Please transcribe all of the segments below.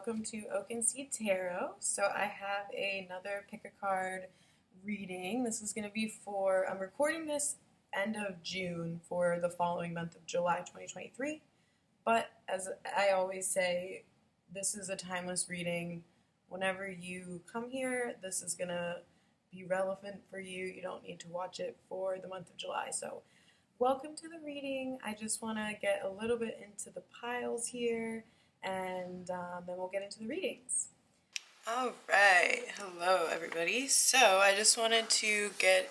welcome to Oak and Seed Tarot. So I have another pick a card reading. This is going to be for, I'm recording this end of June for the following month of July 2023. But as I always say, this is a timeless reading. Whenever you come here, this is going to be relevant for you. You don't need to watch it for the month of July. So welcome to the reading. I just want to get a little bit into the piles here, and then we'll get into the readings. All right. Hello, everybody. So I just wanted to get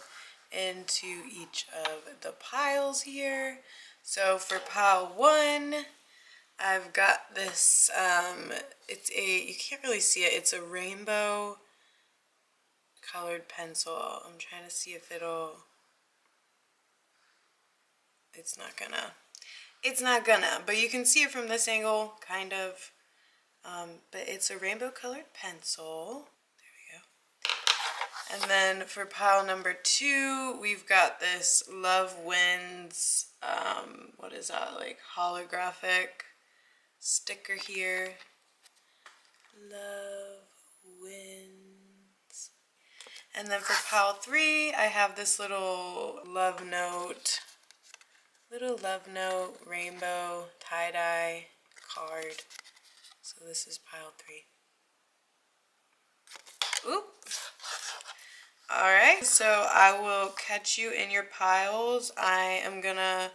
into each of the piles here. So for pile 1, I've got this, you can't really see it, it's a rainbow colored pencil. I'm trying to see if it's not gonna, but you can see it from this angle, kind of. But it's a rainbow colored pencil. There we go. And then for pile number 2, we've got this Love Wins, what is that, like holographic sticker here. Love Wins. And then for pile 3, I have this little love note rainbow tie-dye card. So this is pile 3. Oop. Alright, so I will catch you in your piles. I am gonna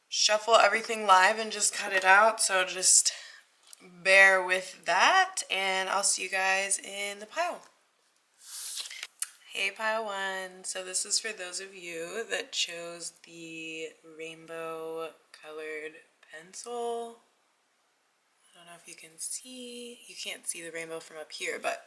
shuffle everything live and just cut it out, so just bear with that, and I'll see you guys in the pile. Hey pile 1, so this is for those of you that chose the rainbow colored pencil. I don't know if you can see, you can't see the rainbow from up here, but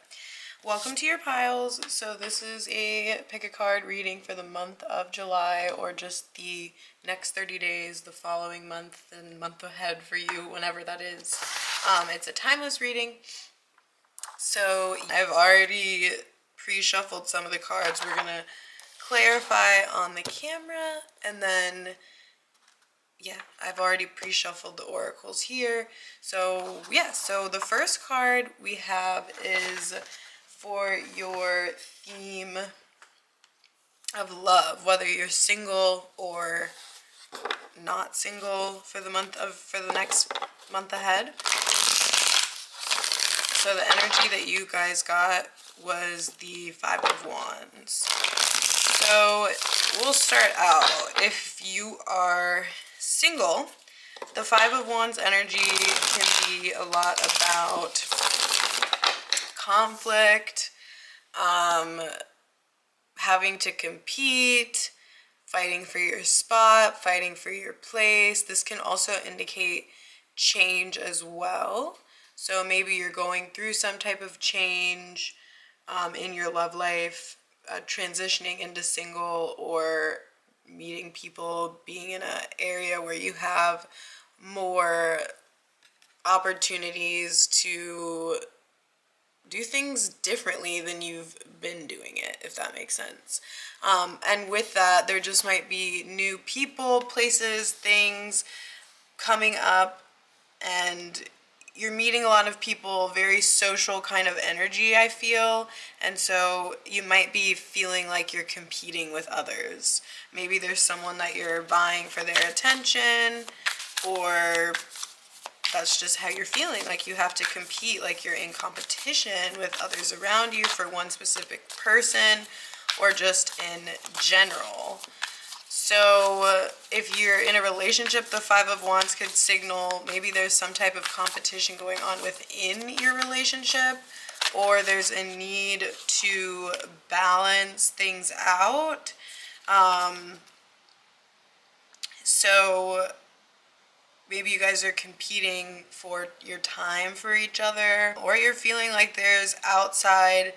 welcome to your piles. So this is a pick a card reading for the month of July, or just the next 30 days, the following month and month ahead for you, whenever that is. It's a timeless reading. So I've already pre-shuffled some of the cards. We're gonna clarify on the camera, and then yeah, I've already pre-shuffled the oracles here. So yeah, so the first card we have is for your theme of love, whether you're single or not single for the next month ahead. So the energy that you guys got was the 5 of Wands. So we'll start out. If you are single, the 5 of Wands energy can be a lot about conflict, having to compete, fighting for your spot, fighting for your place. This can also indicate change as well. So maybe you're going through some type of change in your love life, transitioning into single, or meeting people, being in an area where you have more opportunities to do things differently than you've been doing it, if that makes sense. And with that, there just might be new people, places, things coming up, and you're meeting a lot of people, very social kind of energy, I feel. And so you might be feeling like you're competing with others. Maybe there's someone that you're vying for their attention, or that's just how you're feeling, like you have to compete, like you're in competition with others around you for one specific person, or just in general. So if you're in a relationship, the 5 of Wands could signal maybe there's some type of competition going on within your relationship, or there's a need to balance things out. So maybe you guys are competing for your time for each other, or you're feeling like there's outside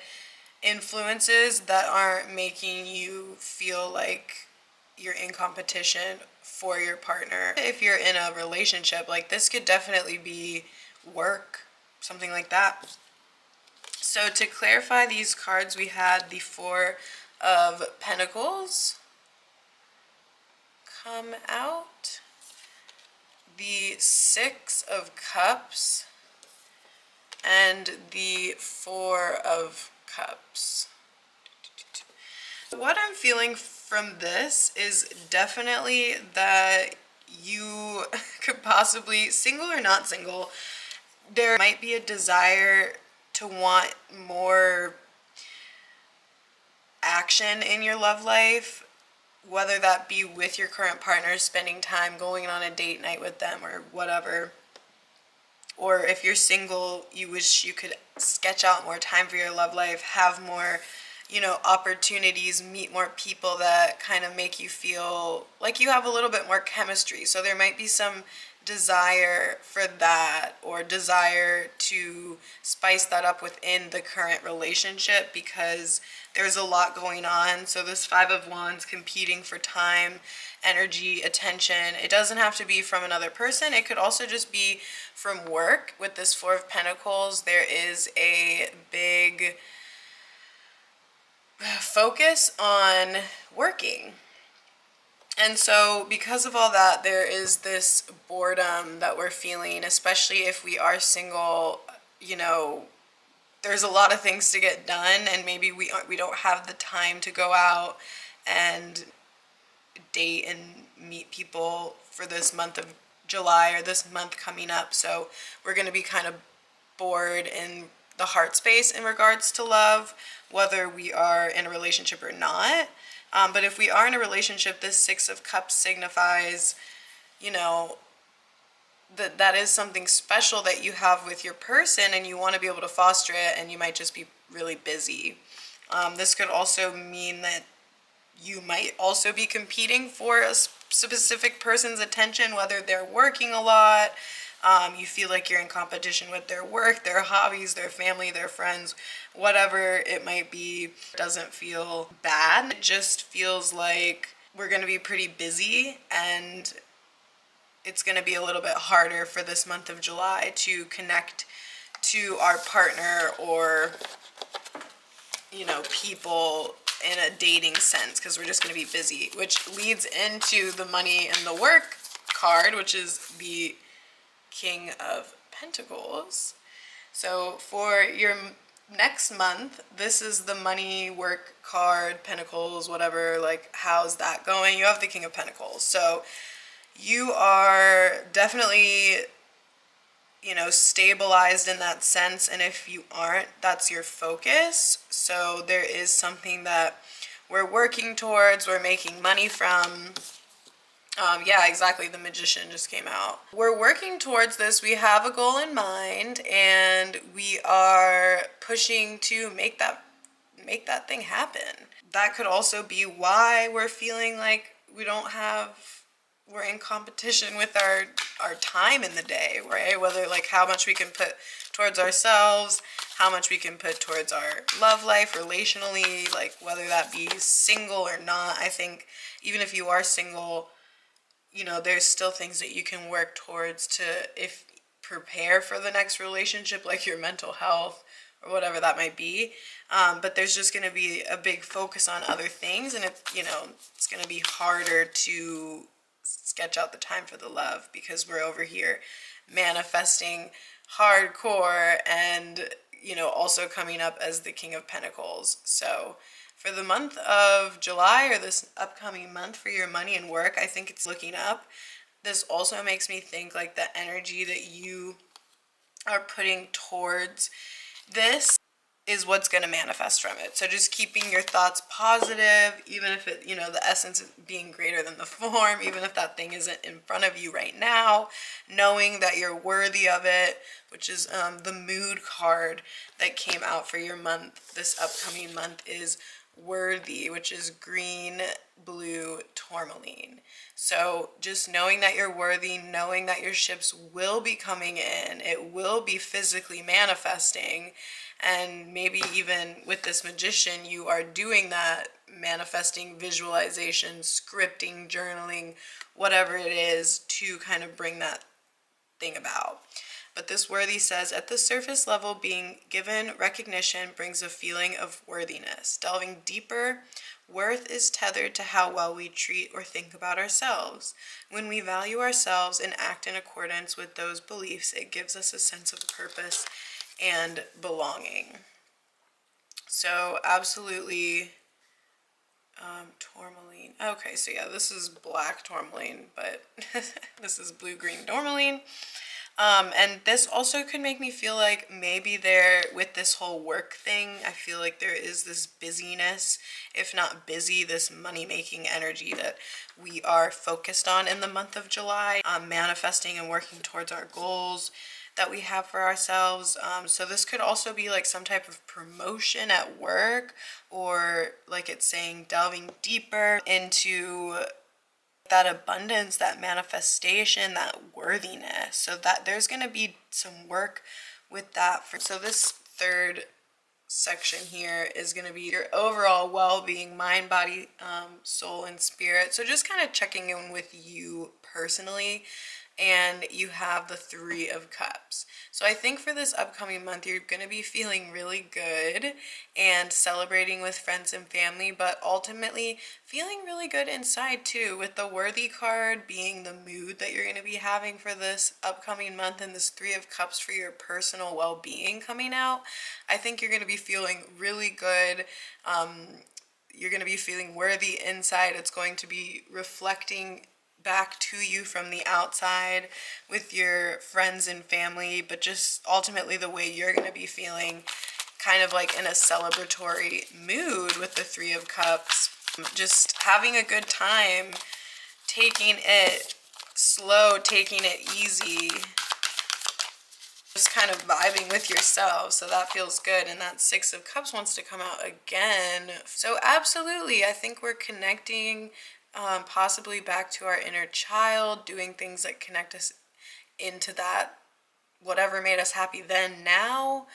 influences that aren't making you feel like you're in competition for your partner. If you're in a relationship, like this could definitely be work, something like that. So to clarify these cards, we had the 4 of Pentacles come out, the 6 of Cups, and the Four of Cups. What I'm feeling from this is definitely that you could possibly, single or not single, there might be a desire to want more action in your love life, whether that be with your current partner, spending time going on a date night with them or whatever. Or if you're single, you wish you could sketch out more time for your love life, have more, you know, opportunities, meet more people that kind of make you feel like you have a little bit more chemistry. So there might be some desire for that, or desire to spice that up within the current relationship, because there's a lot going on. So this Five of Wands, competing for time, energy, attention. It doesn't have to be from another person. It could also just be from work. With this Four of Pentacles, there is a big focus on working. And so because of all that, there is this boredom that we're feeling, especially if we are single. You know, there's a lot of things to get done, and maybe we don't have the time to go out and date and meet people for this month of July, or this month coming up. So we're going to be kind of bored in the heart space in regards to love, whether we are in a relationship or not. But if we are in a relationship, this Six of Cups signifies, you know, that is something special that you have with your person, and you want to be able to foster it, and you might just be really busy. This could also mean that you might also be competing for a specific person's attention, whether they're working a lot, you feel like you're in competition with their work, their hobbies, their family, their friends, whatever it might be. It doesn't feel bad. It just feels like we're going to be pretty busy, and it's going to be a little bit harder for this month of July to connect to our partner, or, you know, people in a dating sense, because we're just going to be busy, which leads into the Money and the Work card, which is the King of Pentacles. So for your next month, this is the Money, Work card, Pentacles, whatever, like, how's that going? You have the King of Pentacles. So you are definitely, you know, stabilized in that sense, and if you aren't, that's your focus. So there is something that we're working towards, we're making money from. Yeah, exactly, the Magician just came out. We're working towards this, we have a goal in mind, and we are pushing to make that thing happen. That could also be why we're feeling like we're in competition with our time in the day, right? Whether, like, how much we can put towards ourselves, how much we can put towards our love life, relationally, like, whether that be single or not. I think even if you are single, you know, there's still things that you can work towards to prepare for the next relationship, like your mental health or whatever that might be. But there's just going to be a big focus on other things, and it's going to be harder to sketch out the time for the love, because we're over here manifesting hardcore, and, you know, also coming up as the King of Pentacles. So for the month of July, or this upcoming month for your money and work, I think it's looking up. This also makes me think, like, the energy that you are putting towards this is what's going to manifest from it. So just keeping your thoughts positive, even if it, you know, the essence is being greater than the form, even if that thing isn't in front of you right now, knowing that you're worthy of it, which is the Mood card that came out for your month. This upcoming month is Worthy, which is green, blue, tourmaline. So just knowing that you're worthy, knowing that your ships will be coming in, it will be physically manifesting, and maybe even with this Magician, you are doing that manifesting, visualization, scripting, journaling, whatever it is, to kind of bring that thing about. But this Worthy says, at the surface level, being given recognition brings a feeling of worthiness. Delving deeper, worth is tethered to how well we treat or think about ourselves. When we value ourselves and act in accordance with those beliefs, it gives us a sense of purpose and belonging. So absolutely, tourmaline. Okay, so yeah, this is black tourmaline, but this is blue-green tourmaline. And this also could make me feel like maybe there, with this whole work thing, I feel like there is this busyness, if not busy, this money-making energy that we are focused on in the month of July, manifesting and working towards our goals that we have for ourselves. So this could also be like some type of promotion at work, or like it's saying, delving deeper into that abundance, that manifestation, that worthiness. So that there's going to be some work with that. So this third section here is going to be your overall well-being, mind, body, soul, and spirit. So just kind of checking in with you personally. And you have the Three of Cups. So I think for this upcoming month, you're going to be feeling really good and celebrating with friends and family, but ultimately feeling really good inside too, with the Worthy card being the mood that you're going to be having for this upcoming month, and this Three of Cups for your personal well-being coming out. I think you're going to be feeling really good. You're going to be feeling worthy inside. It's going to be reflecting back to you from the outside with your friends and family, but just ultimately the way you're going to be feeling, kind of like in a celebratory mood with the Three of Cups. Just having a good time, taking it slow, taking it easy, just kind of vibing with yourself. So that feels good. And that Six of Cups wants to come out again. So absolutely, I think we're connecting possibly back to our inner child, doing things that connect us into that, whatever made us happy then, now,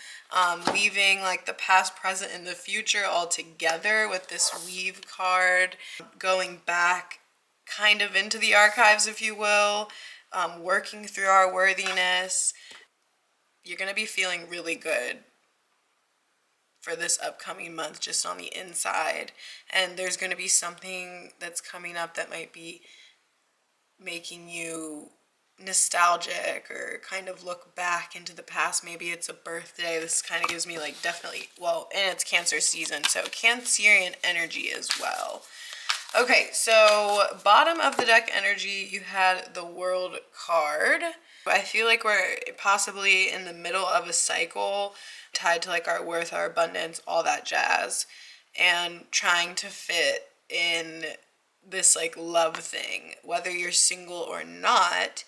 weaving like the past, present, and the future all together with this Weave card, going back kind of into the archives, if you will, working through our worthiness. You're going to be feeling really good for this upcoming month, just on the inside. And there's going to be something that's coming up that might be making you nostalgic or kind of look back into the past. Maybe it's a birthday. This kind of gives me like definitely, well, and it's Cancer season, so Cancerian energy as well. Okay, so bottom of the deck energy, you had the World card. I feel like we're possibly in the middle of a cycle tied to like our worth, our abundance, all that jazz, and trying to fit in this like love thing. Whether you're single or not,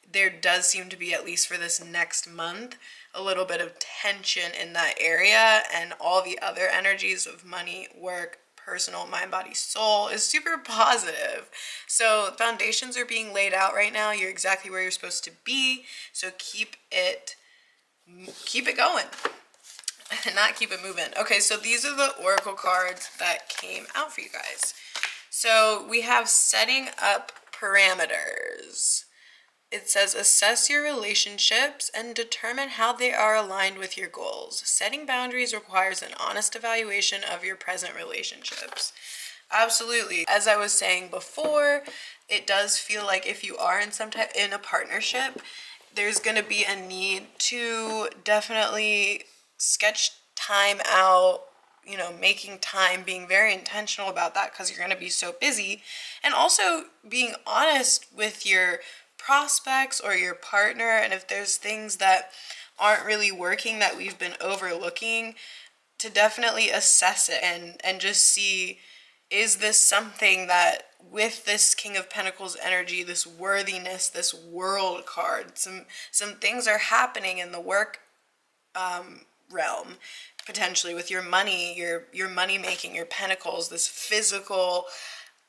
there does seem to be, at least for this next month, a little bit of tension in that area, and all the other energies of money, work, personal, mind, body, soul is super positive. So foundations are being laid out right now. You're exactly where you're supposed to be. So keep it going. Not keep it moving. Okay, so these are the oracle cards that came out for you guys. So we have setting up parameters. It says, assess your relationships and determine how they are aligned with your goals. Setting boundaries requires an honest evaluation of your present relationships. Absolutely. As I was saying before, it does feel like if you are in a partnership, there's going to be a need to definitely sketch time out, making time, being very intentional about that, because you're going to be so busy, and also being honest with your prospects or your partner. And if there's things that aren't really working that we've been overlooking, to definitely assess it and just see, is this something that, with this King of Pentacles energy, this worthiness, this World card, some things are happening in the work realm, potentially with your money, your money making, your pentacles, this physical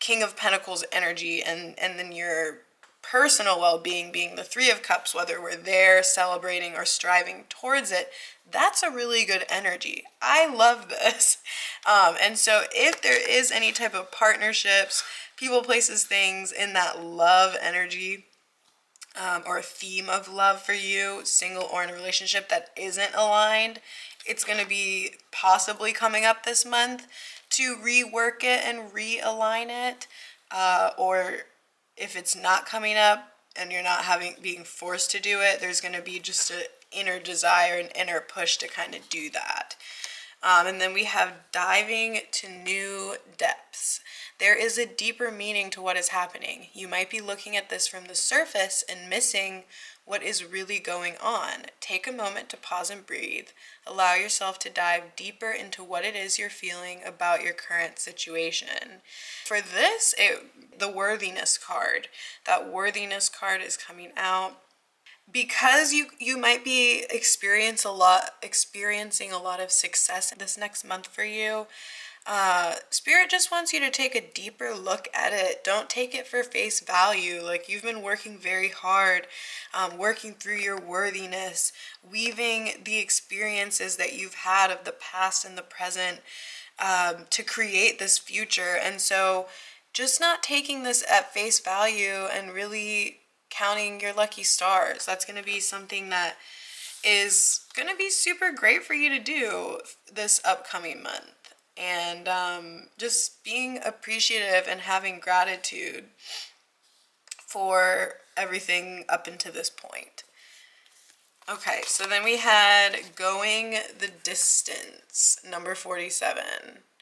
King of Pentacles energy, and then your personal well-being being the Three of Cups, whether we're there celebrating or striving towards it. That's a really good energy. I love this. And so if there is any type of partnerships, people, places, things in that love energy, or a theme of love for you, single or in a relationship that isn't aligned, it's going to be possibly coming up this month to rework it and realign it. Or if it's not coming up and you're not being forced to do it, there's going to be just inner desire and inner push to kind of do that. And then we have diving to new depths. There is a deeper meaning to what is happening. You might be looking at this from the surface and missing what is really going on. Take a moment to pause and breathe. Allow yourself to dive deeper into what it is you're feeling about your current situation. For this, the worthiness card. That worthiness card is coming out. Because you might be experiencing a lot of success this next month for you. Spirit just wants you to take a deeper look at it. Don't take it for face value. Like, you've been working very hard, working through your worthiness, weaving the experiences that you've had of the past and the present to create this future. And so just not taking this at face value and really counting your lucky stars. That's going to be something that is going to be super great for you to do this upcoming month. And just being appreciative and having gratitude for everything up until this point. Okay, so then we had going the distance, number 47.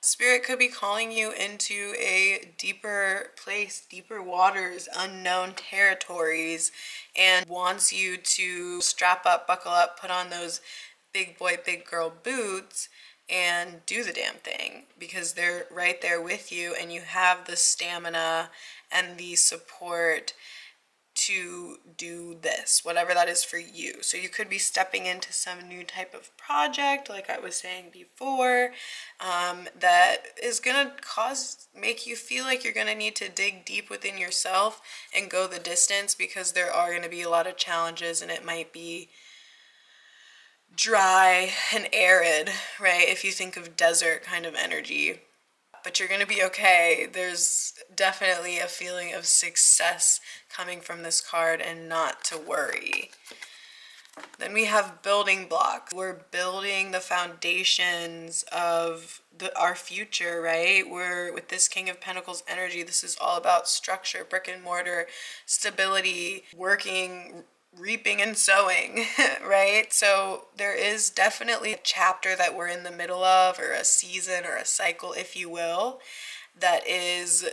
Spirit could be calling you into a deeper place, deeper waters, unknown territories, and wants you to strap up, buckle up, put on those big boy, big girl boots and do the damn thing, because they're right there with you and you have the stamina and the support to do this, whatever that is for you. So you could be stepping into some new type of project, like I was saying before, that is gonna make you feel like you're gonna need to dig deep within yourself and go the distance, because there are gonna be a lot of challenges and it might be dry and arid, right? If you think of desert kind of energy. But you're going to be okay. There's definitely a feeling of success coming from this card, and not to worry. Then we have building blocks. We're building the foundations of our future, right? We're with this King of Pentacles energy. This is all about structure, brick and mortar, stability, working, reaping and sowing, right? So there is definitely a chapter that we're in the middle of, or a season or a cycle, if you will, that is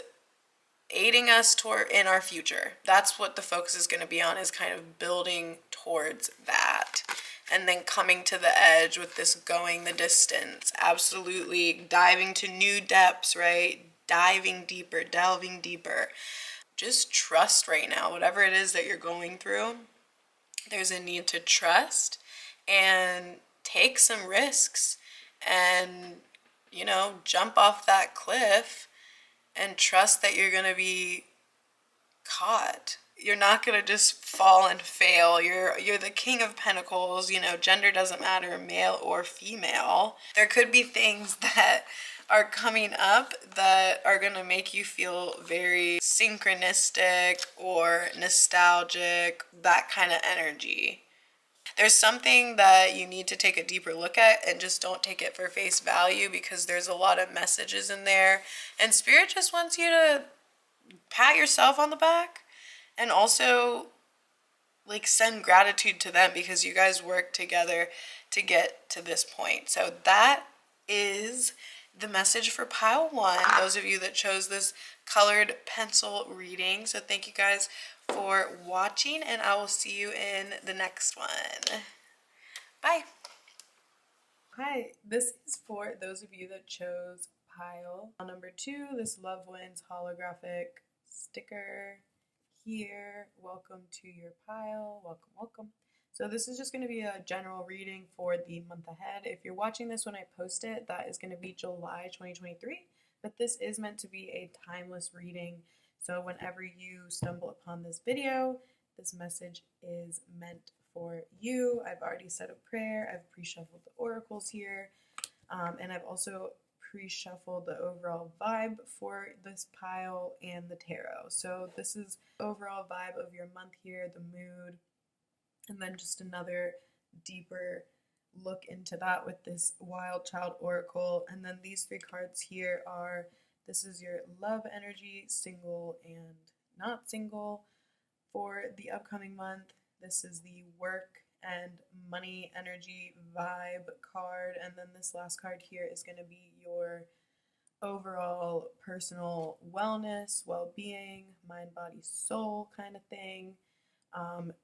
aiding us in our future. That's what the focus is going to be on, is kind of building towards that. And then coming to the edge with this going the distance. Absolutely diving to new depths, right? Diving deeper, delving deeper. Just trust right now, whatever it is that you're going through. There's a need to trust and take some risks and, jump off that cliff and trust that you're going to be caught. You're not going to just fall and fail. You're the King of Pentacles. Gender doesn't matter, male or female. There could be things that are coming up that are going to make you feel very synchronistic or nostalgic, that kind of energy. There's something that you need to take a deeper look at, and just don't take it for face value, because there's a lot of messages in there. And Spirit just wants you to pat yourself on the back and also send gratitude to them, because you guys work together to get to this point. So that is the message for pile 1, those of you that chose this colored pencil reading. So thank you guys for watching, and I will see you in the next one. Bye. Hi, this is for those of you that chose pile number 2, this Love Wins holographic sticker here. Welcome to your pile. Welcome, welcome. So this is just going to be a general reading for the month ahead. If you're watching this when I post it, that is going to be July 2023. But this is meant to be a timeless reading. So whenever you stumble upon this video, this message is meant for you. I've already said a prayer. I've pre-shuffled the oracles here. And I've also pre-shuffled the overall vibe for this pile and the tarot. So this is overall vibe of your month here, the mood, and then just another deeper look into that with this Wild Child Oracle. And then these 3 cards here are, this is your love energy, single and not single, for the upcoming month. This is the work and money energy vibe card. And then this last card here is going to be your overall personal wellness, well-being, mind, body, soul kind of thing,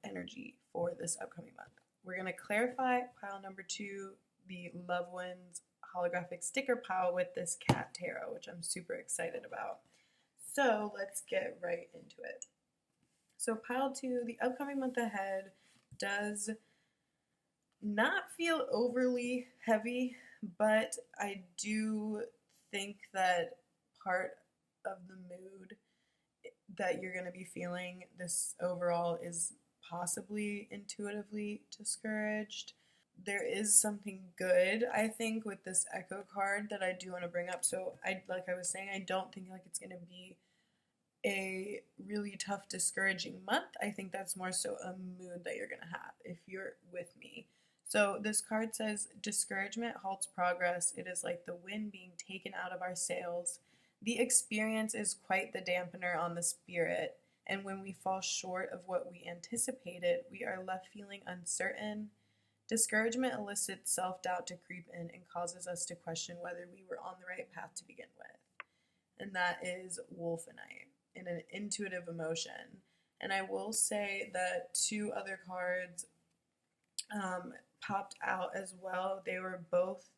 energy for this upcoming month. We're going to clarify pile number 2, the loved ones holographic sticker pile, with this cat tarot, which I'm super excited about. So let's get right into it. So pile 2, the upcoming month ahead does not feel overly heavy, but I do think that part of the mood that you're going to be feeling this overall is possibly intuitively discouraged. There is something good, I think, with this Echo card that I do want to bring up. So like I was saying, I don't think like it's going to be a really tough, discouraging month. I think that's more so a mood that you're going to have if you're with me. So this card says, discouragement halts progress. It is like the wind being taken out of our sails. The experience is quite the dampener on the spirit, and when we fall short of what we anticipated, we are left feeling uncertain. Discouragement elicits self-doubt to creep in and causes us to question whether we were on the right path to begin with. And that is Wolfenite, in an intuitive emotion. And I will say that 2 other cards popped out as well. They were both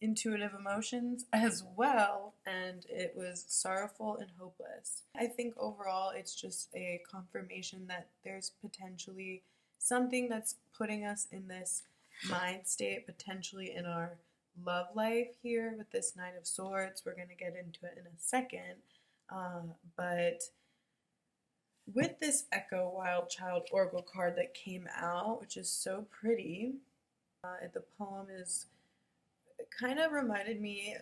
intuitive emotions as well, and it was sorrowful and hopeless. I think overall it's just a confirmation that there's potentially something that's putting us in this mind state, potentially in our love life here with this Nine of Swords. We're going to get into it in a second, but with this Echo Wild Child Oracle card that came out, which is so pretty, the poem is kind of reminded me,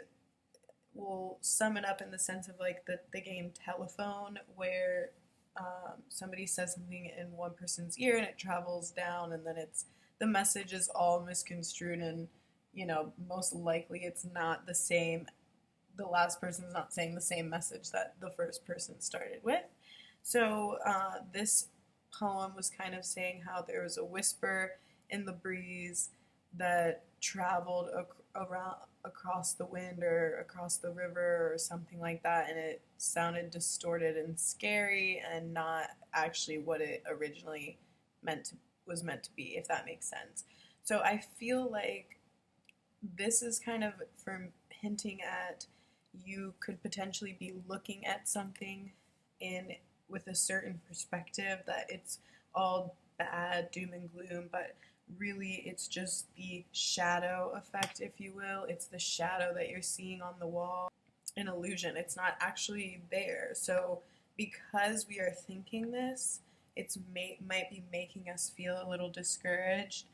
we'll sum it up in the sense of like the game Telephone, where somebody says something in one person's ear and it travels down, and then the message is all misconstrued, and most likely it's not the same. The last person's not saying the same message that the first person started with. So this poem was kind of saying how there was a whisper in the breeze that traveled across the wind or across the river or something like that, and it sounded distorted and scary and not actually what it originally was meant to be, if that makes sense. So I feel like this is kind of hinting at you could potentially be looking at something with a certain perspective, that it's all bad, doom and gloom, but really it's just the shadow effect, if you will. It's the shadow that you're seeing on the wall, an illusion. It's not actually there. So because we are thinking this, it might be making us feel a little discouraged,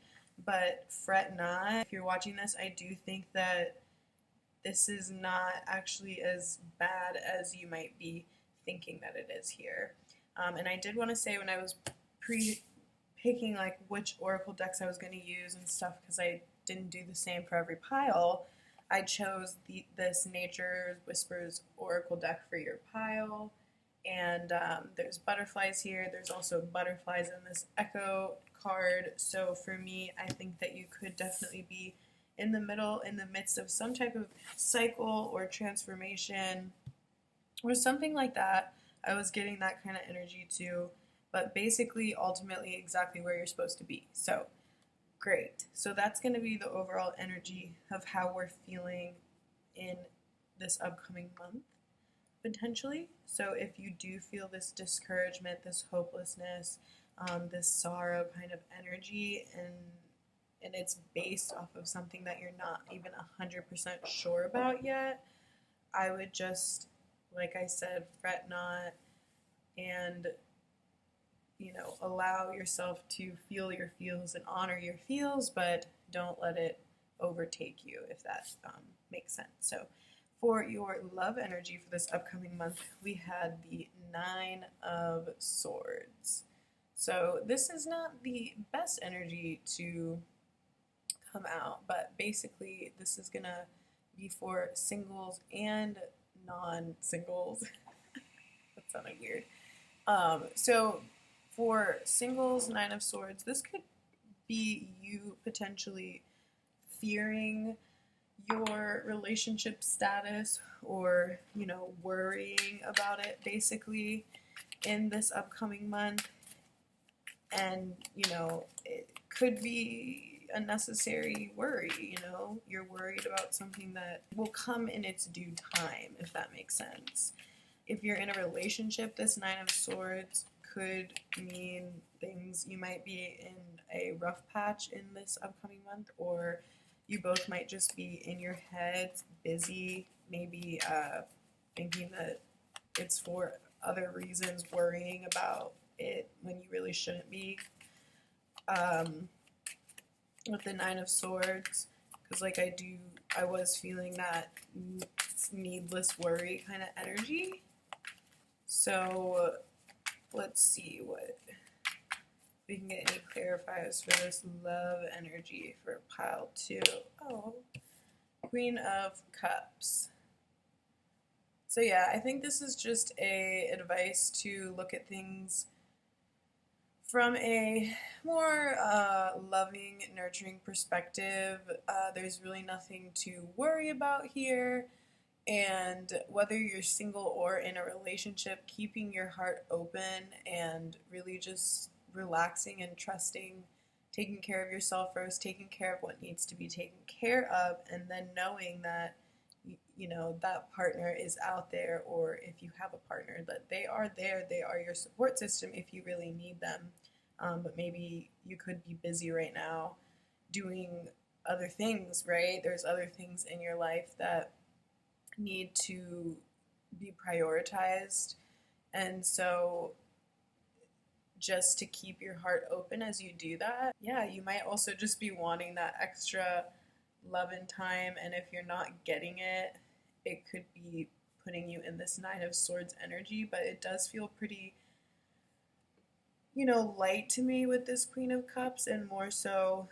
but fret not. If you're watching this, I do think that this is not actually as bad as you might be thinking that it is here. And I did want to say, when I was picking like which oracle decks I was going to use and stuff, because I didn't do the same for every pile, I chose this Nature Whispers oracle deck for your pile. And there's butterflies here. There's also butterflies in this Echo card. So for me, I think that you could definitely be in the midst of some type of cycle or transformation or something like that. I was getting that kind of energy too, but basically, ultimately, exactly where you're supposed to be. So, great. So that's going to be the overall energy of how we're feeling in this upcoming month, potentially. So if you do feel this discouragement, this hopelessness, this sorrow kind of energy, and it's based off of something that you're not even 100% sure about yet, I would just, like I said, fret not, and allow yourself to feel your feels and honor your feels, but don't let it overtake you, if that makes sense. So for your love energy for this upcoming month, we had the Nine of Swords. So this is not the best energy to come out, but basically this is gonna be for singles and non-singles. That sounded weird. So for singles, Nine of Swords, this could be you potentially fearing your relationship status or, you know, worrying about it basically in this upcoming month. And, you know, it could be a necessary worry, you know, you're worried about something that will come in its due time, if that makes sense. If you're in a relationship, this Nine of Swords could mean things, you might be in a rough patch in this upcoming month, or you both might just be in your heads busy, maybe thinking that it's for other reasons, worrying about it when you really shouldn't be. With the Nine of Swords, because like I was feeling that needless worry kind of energy. So let's see what we can get any clarifiers for this love energy for pile 2. Oh, Queen of Cups. So yeah, I think this is just a advice to look at things from a more loving, nurturing perspective. There's really nothing to worry about here. And whether you're single or in a relationship, keeping your heart open and really just relaxing and trusting, taking care of yourself first, taking care of what needs to be taken care of, and then knowing that, you know, that partner is out there, or if you have a partner, that they are there, they are your support system if you really need them. But maybe you could be busy right now doing other things, right? There's other things in your life that need to be prioritized, and so just to keep your heart open as you do that. Yeah, you might also just be wanting that extra love and time, and if you're not getting it, it could be putting you in this Nine of Swords energy. But it does feel pretty, you know, light to me with this Queen of Cups, and more so,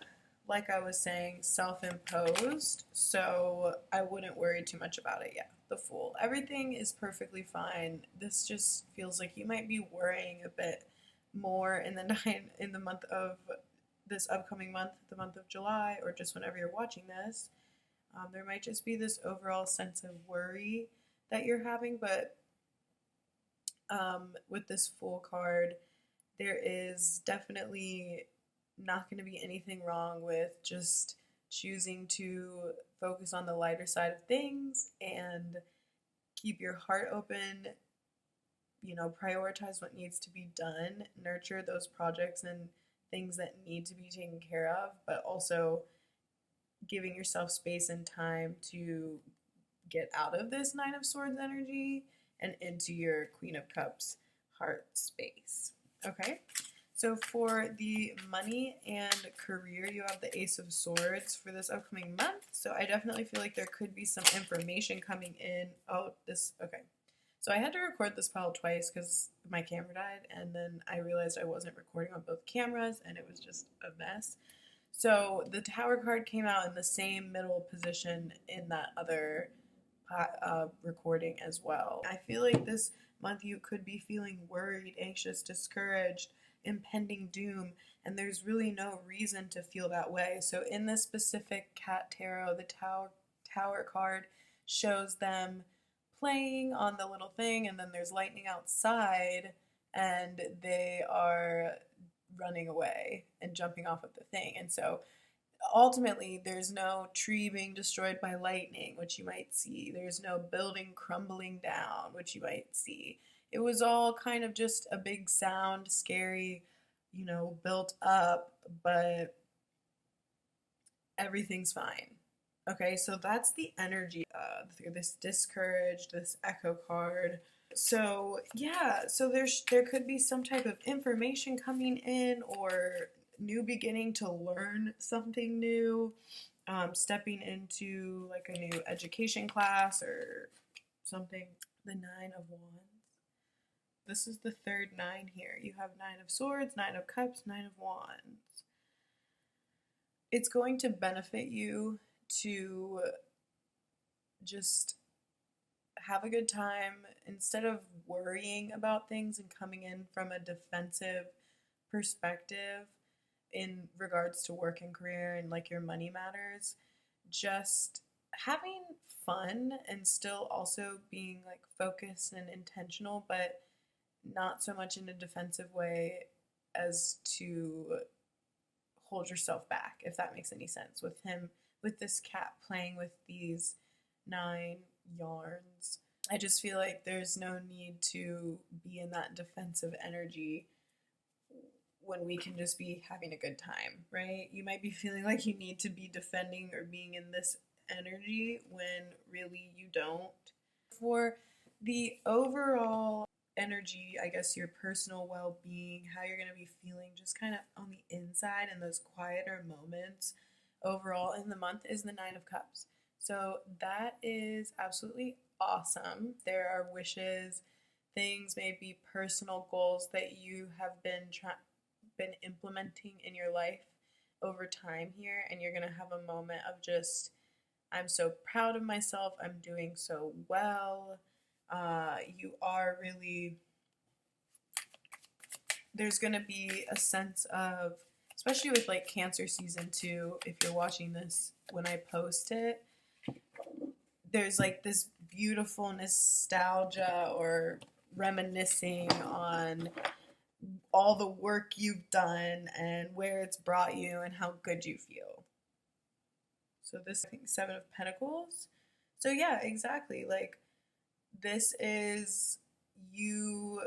like I was saying, self-imposed, so I wouldn't worry too much about it. Yeah, the Fool. Everything is perfectly fine. This just feels like you might be worrying a bit more in the month of this upcoming month, the month of July, or just whenever you're watching this. There might just be this overall sense of worry that you're having, but with this Fool card, there is definitely not going to be anything wrong with just choosing to focus on the lighter side of things and keep your heart open, you know, prioritize what needs to be done, nurture those projects and things that need to be taken care of, but also giving yourself space and time to get out of this Nine of Swords energy and into your Queen of Cups heart space. Okay? So for the money and career, you have the Ace of Swords for this upcoming month. So I definitely feel like there could be some information coming in. Oh, okay. So I had to record this pile twice because my camera died, and then I realized I wasn't recording on both cameras, and it was just a mess. So the Tower card came out in the same middle position in that other recording as well. I feel like this month you could be feeling worried, anxious, discouraged, impending doom, and there's really no reason to feel that way. So in this specific cat tarot, the tower card shows them playing on the little thing, and then there's lightning outside, and they are running away and jumping off of the thing. And so ultimately, there's no tree being destroyed by lightning, which you might see. There's no building crumbling down, which you might see. It was all kind of just a big sound, scary, you know, built up, but everything's fine. Okay, so that's the energy through this discouraged, this echo card. So yeah, so there could be some type of information coming in, or new beginning to learn something new, stepping into like a new education class or something. The Nine of Wands. This is the third 9 here. You have Nine of Swords, Nine of Cups, Nine of Wands. It's going to benefit you to just have a good time instead of worrying about things and coming in from a defensive perspective. in regards to work and career and like your money matters, just having fun and still also being like focused and intentional, but not so much in a defensive way as to hold yourself back, if that makes any sense. With him, with this cat playing with these 9 yarns, I just feel like there's no need to be in that defensive energy when we can just be having a good time, right? You might be feeling like you need to be defending or being in this energy when really you don't. For the overall energy, I guess your personal well being, how you're going to be feeling just kind of on the inside in those quieter moments overall in the month is the Nine of Cups. So that is absolutely awesome. There are wishes, things, maybe personal goals that you have been implementing in your life over time here, and you're going to have a moment of just, I'm so proud of myself, I'm doing so well. You are really, there's going to be a sense of, especially with like Cancer season 2, if you're watching this when I post it, there's like this beautiful nostalgia or reminiscing on all the work you've done and where it's brought you and how good you feel. So this, I think, 7 of Pentacles. So yeah, exactly. Like, this is you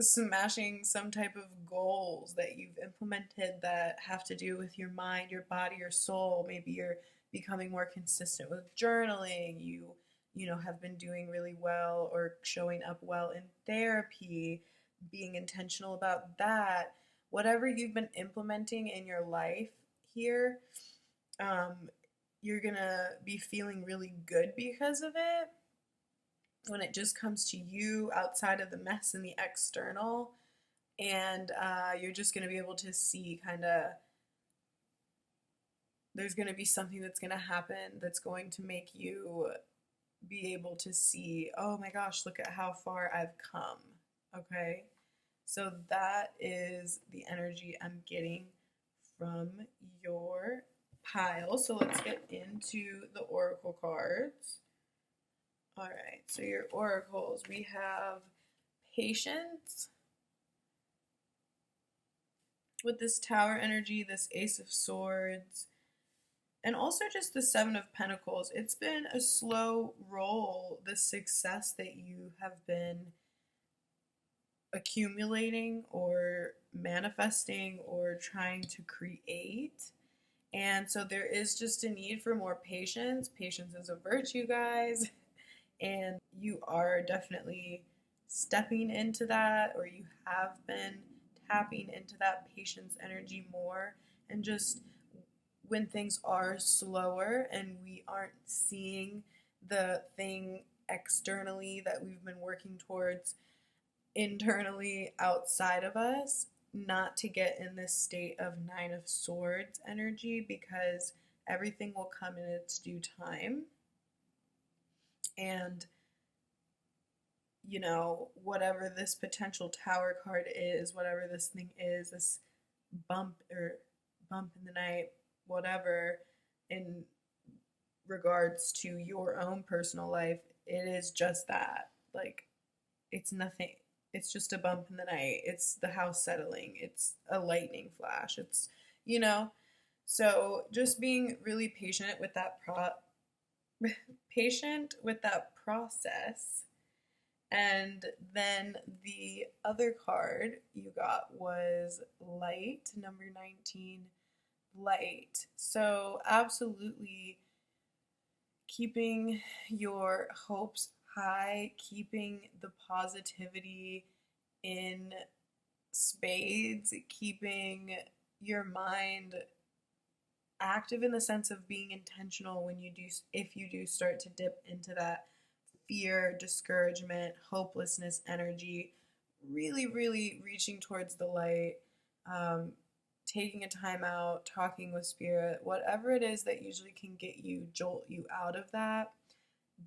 smashing some type of goals that you've implemented that have to do with your mind, your body, your soul. Maybe you're becoming more consistent with journaling. You know, have been doing really well or showing up well in therapy, being intentional about that. Whatever you've been implementing in your life here, you're gonna be feeling really good because of it. When it just comes to you outside of the mess and the external, and you're just going to be able to see kind of, there's going to be something that's going to happen that's going to make you be able to see, oh my gosh, look at how far I've come. Okay, so that is the energy I'm getting from your pile. So let's get into the oracle cards. All right, so your oracles, we have patience with this Tower energy, this Ace of Swords, and also just the 7 of Pentacles. It's been a slow roll, the success that you have been accumulating or manifesting or trying to create. And so there is just a need for more patience. Patience is a virtue, guys. And you are definitely stepping into that, or you have been tapping into that patience energy more. And just when things are slower and we aren't seeing the thing externally that we've been working towards internally outside of us, not to get in this state of 9 of Swords energy, because everything will come in its due time. And, you know, whatever this potential Tower card is, whatever this thing is, this bump in the night, whatever, in regards to your own personal life, it is just that. Like, it's nothing. It's just a bump in the night. It's the house settling. It's a lightning flash. It's, you know, so just being really patient with that process. And then the other card you got was light, number 19, light. So absolutely keeping your hopes high, keeping the positivity in spades, keeping your mind active in the sense of being intentional when you do, if you do start to dip into that fear, discouragement, hopelessness energy, really, really reaching towards the light, taking a time out, talking with spirit, whatever it is that usually can get you, jolt you out of that,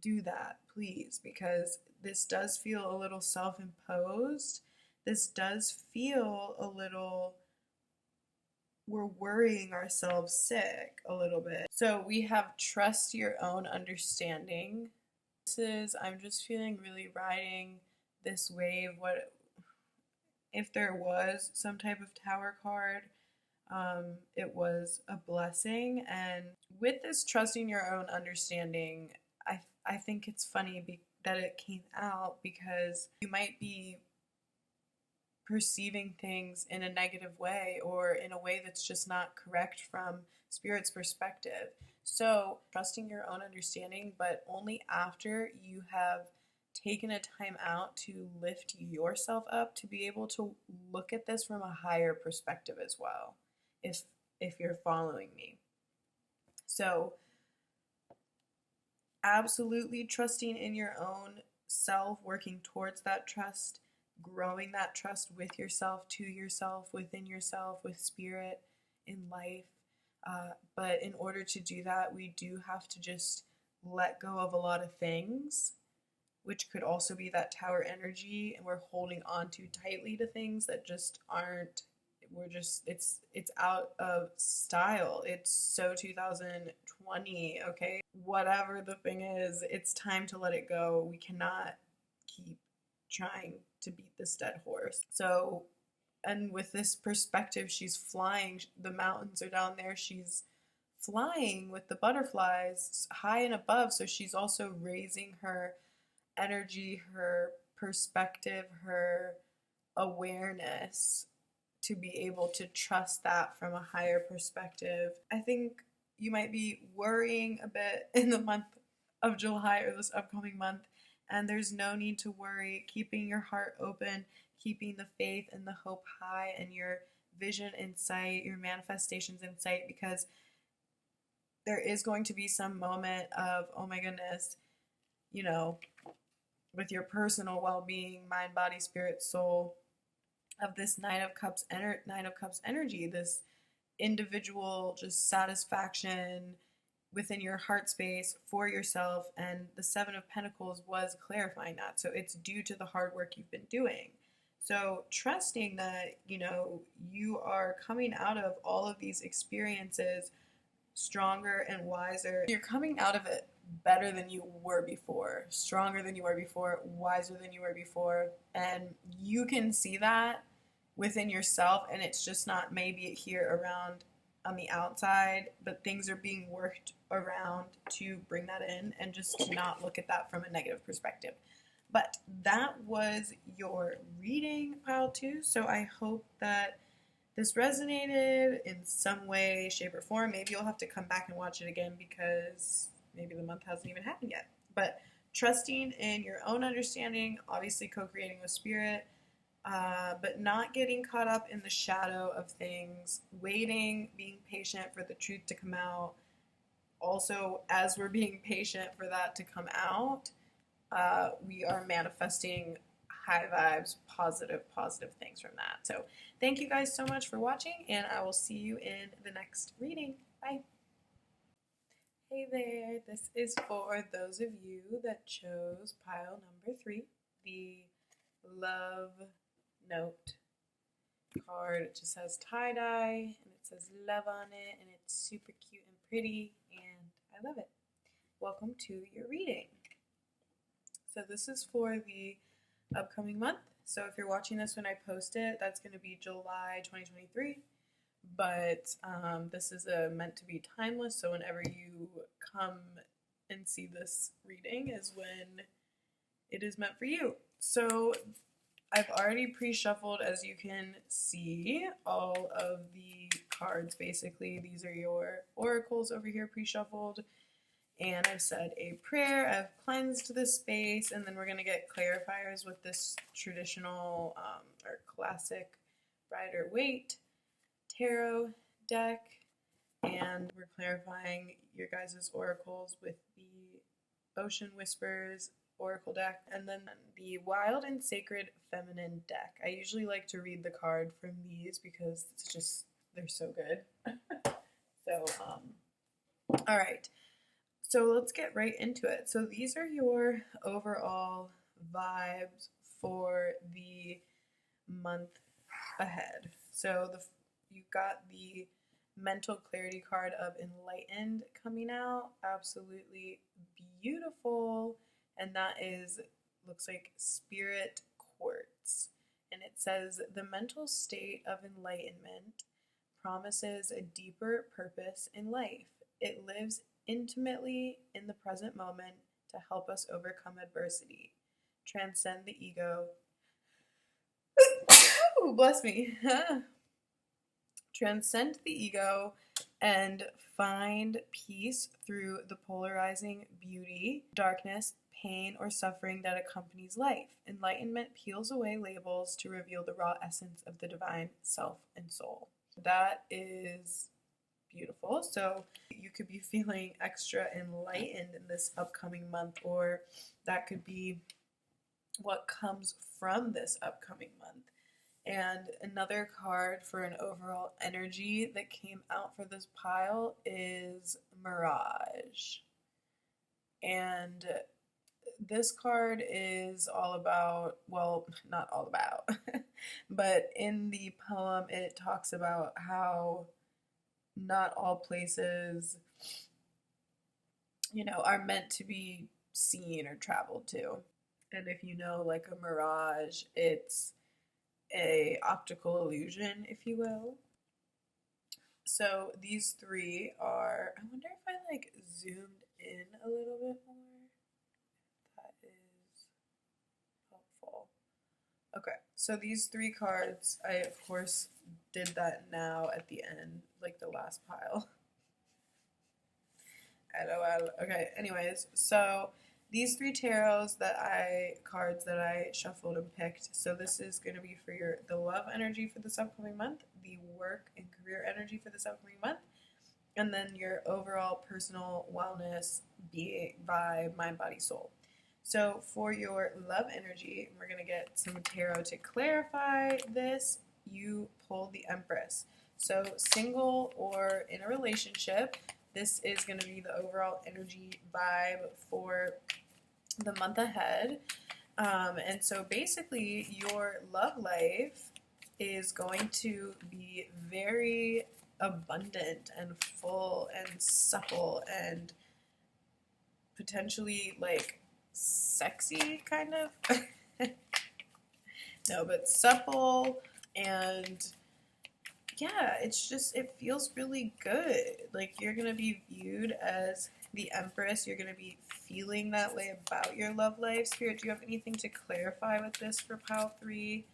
do that, please, because this does feel a little self-imposed. This does feel a little we're worrying ourselves sick a little bit. So we have trust your own understanding. This is, I'm just feeling really riding this wave. What if there was some type of tower card? It was a blessing. And with this trusting your own understanding, I think it's funny that it came out, because you might be perceiving things in a negative way, or in a way that's just not correct from Spirit's perspective. So trusting your own understanding, but only after you have taken a time out to lift yourself up to be able to look at this from a higher perspective as well, if you're following me. So absolutely trusting in your own self, working towards that trust, growing that trust with yourself, to yourself, within yourself, with Spirit, in life. But in order to do that, we do have to just let go of a lot of things, which could also be that tower energy, and we're holding on too tightly to things that just aren't, it's out of style. It's so 2020, okay? Whatever the thing is, it's time to let it go. We cannot keep trying to beat this dead horse. So, and with this perspective, she's flying. The mountains are down there. She's flying with the butterflies high and above. So she's also raising her energy, her perspective, her awareness to be able to trust that from a higher perspective. I think you might be worrying a bit in the month of July, or this upcoming month, and there's no need to worry. Keeping your heart open, keeping the faith and the hope high, and your vision in sight, your manifestations in sight, because there is going to be some moment of, oh my goodness, you know, with your personal well-being, mind, body, spirit, soul, of this Nine of Cups energy, this individual just satisfaction within your heart space for yourself. And the Seven of Pentacles was clarifying that. So it's due to the hard work you've been doing. So trusting that, you are coming out of all of these experiences stronger and wiser. You're coming out of it better than you were before, stronger than you were before, wiser than you were before. And you can see that within yourself, and it's just not maybe here around on the outside, but things are being worked around to bring that in, and just to not look at that from a negative perspective. But that was your reading, pile 2. So I hope that this resonated in some way, shape, or form. Maybe you'll have to come back and watch it again, because maybe the month hasn't even happened yet. But trusting in your own understanding, obviously co-creating with Spirit, but not getting caught up in the shadow of things, waiting, being patient for the truth to come out. Also, as we're being patient for that to come out, we are manifesting high vibes, positive things from that. So thank you guys so much for watching, and I will see you in the next reading. Bye. Hey there, this is for those of you that chose pile number 3, the love note card. It just has tie-dye, and it says love on it, and it's super cute and pretty, and I love it. Welcome to your reading. So this is for the upcoming month. So if you're watching this when I post it, that's going to be July 2023. But this is meant to be timeless, so whenever you come and see this reading is when it is meant for you. So I've already pre-shuffled, as you can see, all of the cards. Basically, these are your oracles over here pre-shuffled. And I've said a prayer, I've cleansed this space, and then we're going to get clarifiers with this traditional or classic Rider-Waite tarot deck. And we're clarifying your guys' oracles with the Ocean Whispers Oracle deck, and then the Wild and Sacred Feminine deck. I usually like to read the card from these because it's just, they're so good. So, alright. So let's get right into it. So these are your overall vibes for the month ahead. So you've got the mental clarity card of enlightened coming out. Absolutely beautiful. And that is, looks like spirit quartz. And it says the mental state of enlightenment promises a deeper purpose in life. It lives intimately in the present moment to help us overcome adversity, transcend the ego. Ooh, bless me. Transcend the ego and find peace through the polarizing beauty, darkness, pain, or suffering that accompanies life. Enlightenment peels away labels to reveal the raw essence of the divine self and soul. That is beautiful. So you could be feeling extra enlightened in this upcoming month, or that could be what comes from this upcoming month. And another card for an overall energy that came out for this pile is Mirage. And this card is all about, well, not all about, but in the poem it talks about how not all places, are meant to be seen or traveled to. And if you know, like a mirage, it's a optical illusion, if you will. So these three are, I wonder if I like zoomed in a little bit more. That is helpful. Okay, so these three cards, I of course did that now at the end, like the last pile. LOL. Okay, anyways, so these three cards that I shuffled and picked. So this is going to be for the love energy for this upcoming month, the work and career energy for this upcoming month, and then your overall personal wellness, vibe, mind, body, soul. So for your love energy, we're going to get some tarot to clarify this. You pulled the Empress. So single or in a relationship, this is going to be the overall energy vibe for the month ahead. And so basically your love life is going to be very abundant and full and supple and potentially like sexy kind of. No, but supple, and yeah, it feels really good. Like you're gonna be viewed as the Empress. You're gonna be feeling that way about your love life. Spirit, do you have anything to clarify with this for pile 3?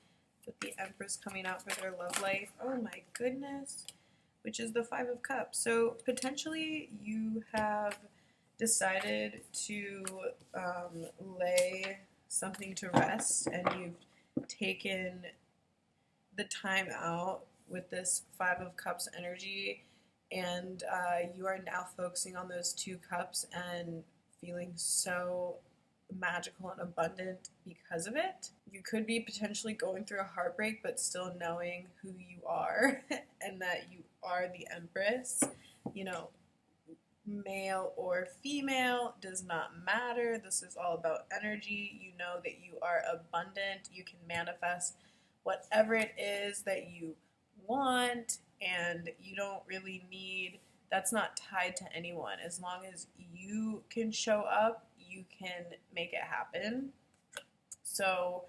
With the Empress coming out for their love life. Oh my goodness. Which is the 5 of Cups. So potentially you have decided to lay something to rest, and you've taken the time out with this 5 of Cups energy, and you are now focusing on those 2 cups and feeling so magical and abundant because of it. You could be potentially going through a heartbreak, but still knowing who you are and that you are the Empress. Male or female does not matter. This is all about energy. You know that you are abundant. You can manifest whatever it is that you want, and you don't really need, that's not tied to anyone. As long as you can show up, you can make it happen. So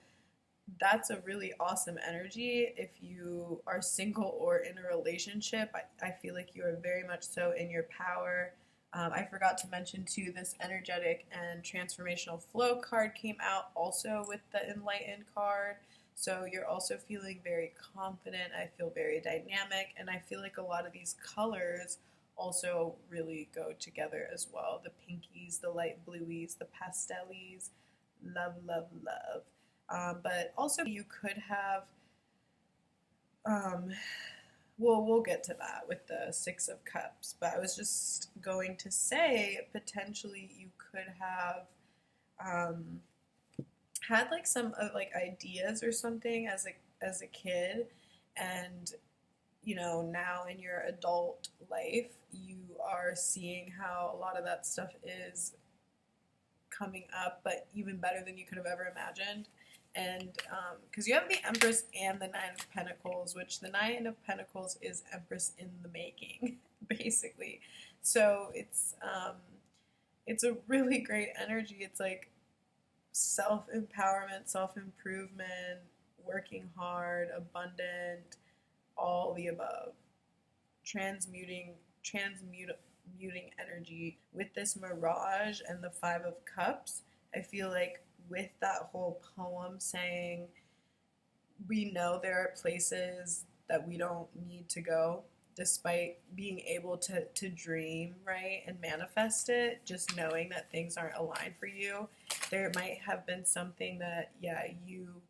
that's a really awesome energy. If you are single or in a relationship, I feel like you are very much so in your power. I forgot to mention too, this energetic and transformational flow card came out also with the enlightened card. So you're also feeling very confident. I feel very dynamic, and I feel like a lot of these colors also really go together as well. The pinkies, the light bluies, the pastellies. Love, love, love. But also you could have, we'll get to that with the 6 of Cups, but I was just going to say potentially you could have had like some like ideas or something as a kid, and now in your adult life you are seeing how a lot of that stuff is coming up, but even better than you could have ever imagined. And because you have the Empress and the Nine of Pentacles, which the Nine of Pentacles is Empress in the making, basically. So it's a really great energy. It's like self-empowerment, self-improvement, working hard, abundant, all the above. Transmuting energy with this mirage and the Five of Cups. I feel like with that whole poem saying we know there are places that we don't need to go, despite being able to dream, right, and manifest it, just knowing that things aren't aligned for you. There might have been something that, yeah, you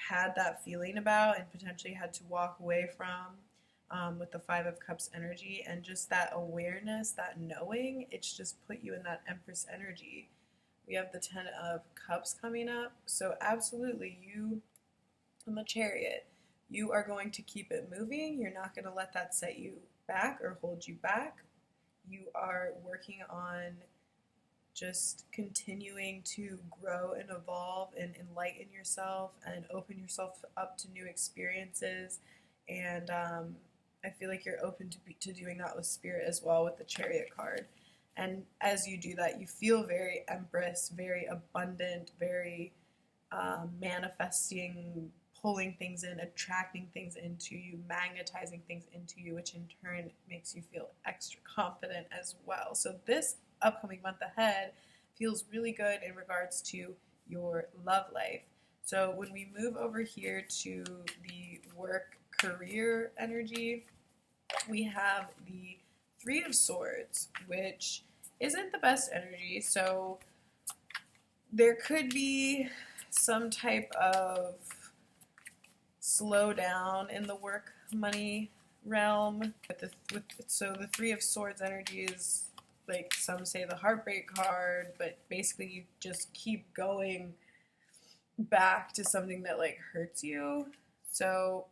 had that feeling about and potentially had to walk away from, with the Five of Cups energy, and just that awareness, that knowing, it's just put you in that Empress energy. We have the Ten of Cups coming up, so absolutely, you, in the Chariot, you are going to keep it moving. You're not going to let that set you back or hold you back. You are working on just continuing to grow and evolve and enlighten yourself and open yourself up to new experiences. And I feel like you're open to doing that with Spirit as well, with the Chariot card. And as you do that, you feel very Empress, very abundant, very manifesting, pulling things in, attracting things into you, magnetizing things into you, which in turn makes you feel extra confident as well. So this upcoming month ahead feels really good in regards to your love life. So when we move over here to the work career energy, we have the Three of Swords, which isn't the best energy. So there could be some type of slowdown in the work money realm. So the Three of Swords energy is, like some say, the heartbreak card, but basically you just keep going back to something that like hurts you. So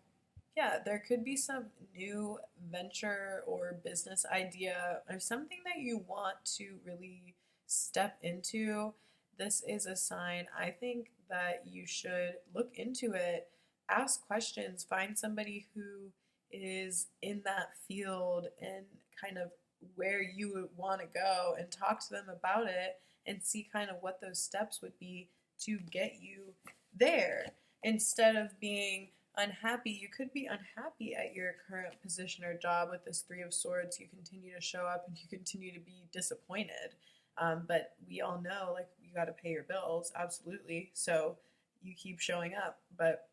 yeah, there could be some new venture or business idea or something that you want to really step into. This is a sign, I think, that you should look into it, ask questions, find somebody who is in that field and kind of where you would want to go, and talk to them about it and see kind of what those steps would be to get you there. Instead of being unhappy, you could be unhappy at your current position or job. With this Three of Swords, you continue to show up and you continue to be disappointed. But we all know, like, you got to pay your bills, absolutely. So you keep showing up. But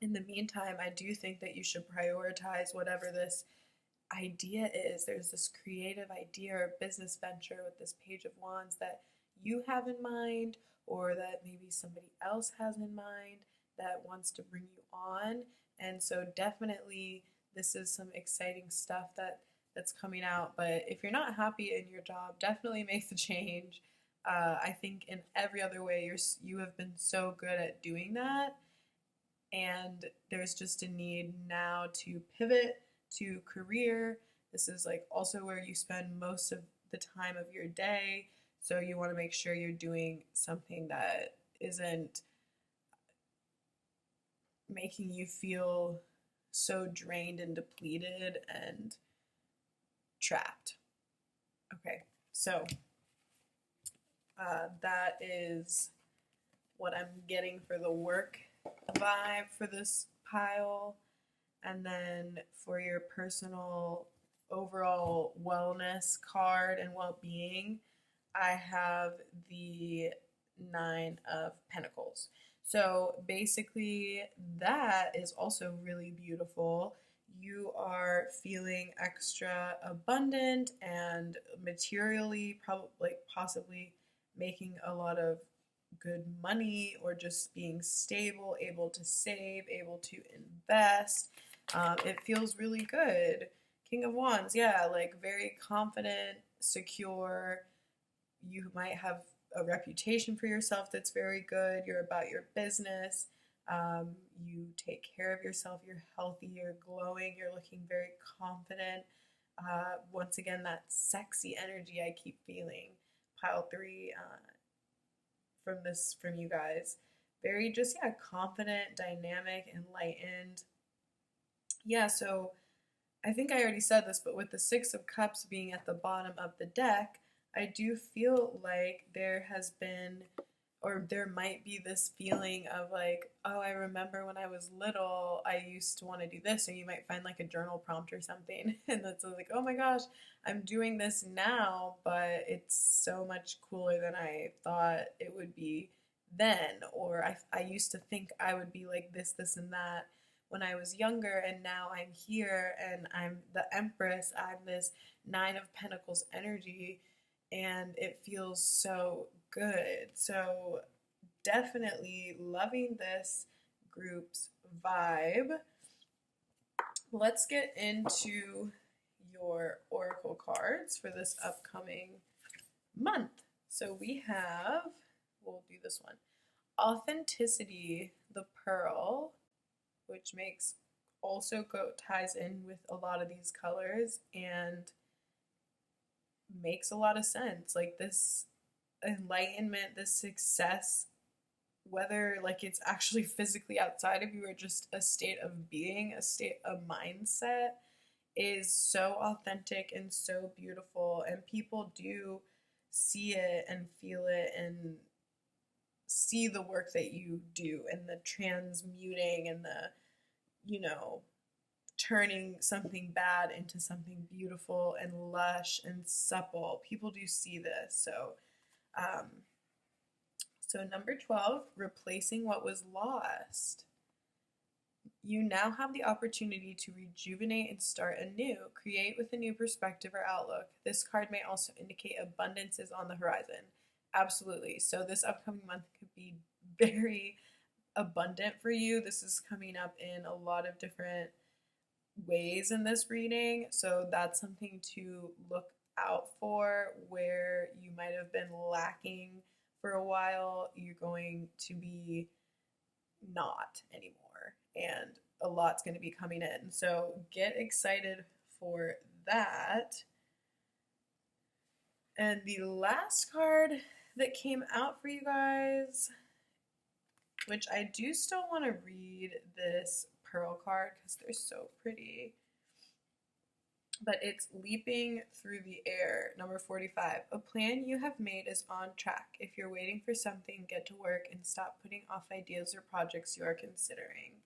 in the meantime, I do think that you should prioritize whatever this idea is. There's this creative idea or business venture with this Page of Wands that you have in mind, or that maybe somebody else has in mind that wants to bring you on. And so definitely this is some exciting stuff that's coming out. But if you're not happy in your job, definitely make the change. I think in every other way you have been so good at doing that, and there's just a need now to pivot to career. This is like also where you spend most of the time of your day, so you want to make sure you're doing something that isn't making you feel so drained and depleted and trapped. Okay, so that is what I'm getting for the work vibe for this pile. And then for your personal overall wellness card and well-being, I have the Nine of Pentacles. So basically that is also really beautiful. You are feeling extra abundant and materially, possibly making a lot of good money, or just being stable, able to save, able to invest. It feels really good. King of Wands, yeah, like very confident, secure. You might have a reputation for yourself that's very good. You're about your business. You take care of yourself. You're healthy. You're glowing. You're looking very confident. Once again, that sexy energy I keep feeling. pile 3 from you guys. Very just, yeah, confident, dynamic, enlightened. Yeah, so I think I already said this, but with the Six of Cups being at the bottom of the deck, I do feel like there has been, or there might be this feeling of like, oh, I remember when I was little, I used to want to do this. Or you might find like a journal prompt or something, and that's like, oh my gosh, I'm doing this now, but it's so much cooler than I thought it would be then. Or I used to think I would be like this, and that when I was younger, and now I'm here and I'm the Empress. I'm this Nine of Pentacles energy, and it feels so good. So definitely loving this group's vibe. Let's get into your oracle cards for this upcoming month. So we have, we'll do this one, Authenticity, the Pearl, which makes also ties in with a lot of these colors and makes a lot of sense. Like this enlightenment, this success, whether like it's actually physically outside of you or just a state of being, a state of mindset, is so authentic and so beautiful, and people do see it and feel it and see the work that you do and the transmuting and the, you know, turning something bad into something beautiful and lush and supple. People do see this. So number 12, replacing what was lost. You now have the opportunity to rejuvenate and start anew, create with a new perspective or outlook. This card may also indicate abundance is on the horizon. Absolutely. So this upcoming month could be very abundant for you. This is coming up in a lot of different ways in this reading. So that's something to look out for. Where you might have been lacking for a while, you're going to be not anymore. And a lot's going to be coming in. So get excited for that. And the last card that came out for you guys, which I do still want to read this Pearl card because they're so pretty. But it's Leaping Through the Air, number 45. A plan you have made is on track. If you're waiting for something, get to work and stop putting off ideas or projects you are considering.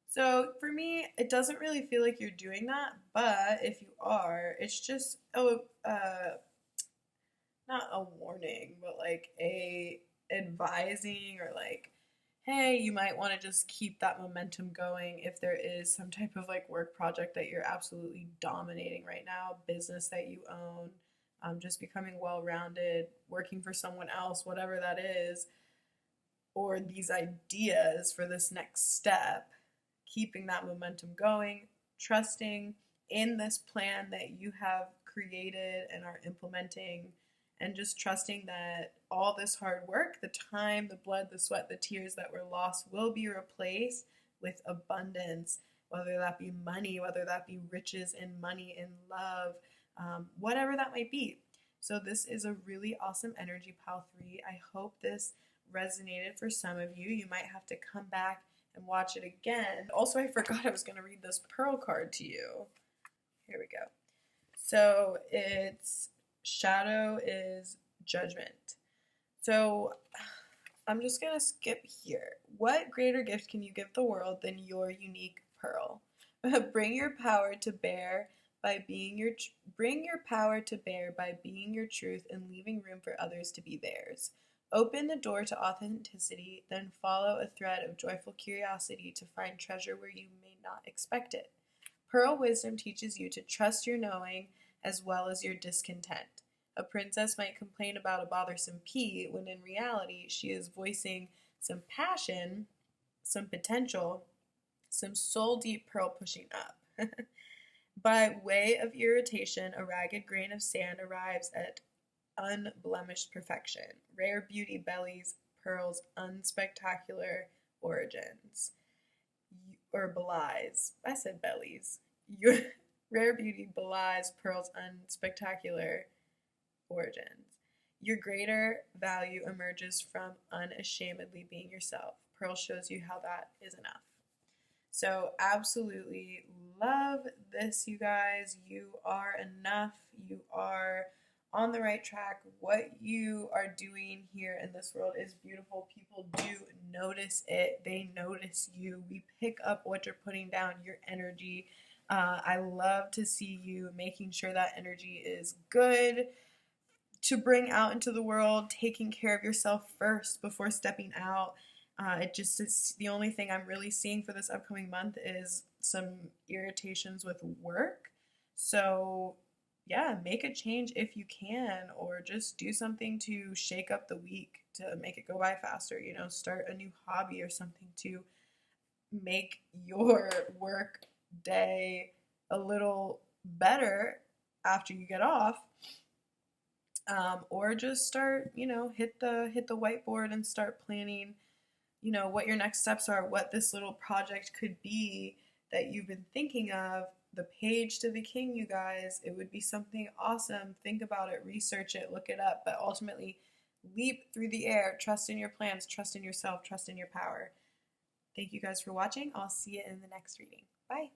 So for me, it doesn't really feel like you're doing that, but if you are, it's just not a warning, but like a advising, or like, hey, you might want to just keep that momentum going if there is some type of like work project that you're absolutely dominating right now, business that you own, just becoming well-rounded, working for someone else, whatever that is, or these ideas for this next step, keeping that momentum going, trusting in this plan that you have created and are implementing, and just trusting that all this hard work, the time, the blood, the sweat, the tears that were lost will be replaced with abundance, whether that be money, whether that be riches in money, in love, whatever that might be. So this is a really awesome energy, Pile 3. I hope this resonated for some of you. You might have to come back and watch it again. Also, I forgot I was going to read this Pearl card to you. Here we go. So it's Shadow is Judgment. So I'm just going to skip here. What greater gift can you give the world than your unique pearl? Bring your power to bear by being your truth and leaving room for others to be theirs. Open the door to authenticity, then follow a thread of joyful curiosity to find treasure where you may not expect it. Pearl wisdom teaches you to trust your knowing as well as your discontent. A princess might complain about a bothersome pea when in reality she is voicing some passion, some potential, some soul-deep pearl pushing up. By way of irritation, a ragged grain of sand arrives at unblemished perfection. Rare beauty bellies pearls' unspectacular origins. Or belies. I said bellies. Rare beauty belies pearls' unspectacular origins. Your greater value emerges from unashamedly being yourself. Pearl shows you how that is enough. So absolutely love this, you guys. You are enough. You are on the right track. What you are doing here in this world is beautiful. People do notice it. They notice you. We pick up what you're putting down, your energy. I love to see you making sure that energy is good to bring out into the world, taking care of yourself first before stepping out. It just is the only thing I'm really seeing for this upcoming month is some irritations with work. So, yeah, make a change if you can, or just do something to shake up the week to make it go by faster. You know, start a new hobby or something to make your work day a little better after you get off. Or just start, hit the whiteboard and start planning, what your next steps are, what this little project could be that you've been thinking of. The page to the king, you guys, it would be something awesome. Think about it, research it, look it up, but ultimately leap through the air. Trust in your plans, trust in yourself, trust in your power. Thank you guys for watching. I'll see you in the next reading. Bye.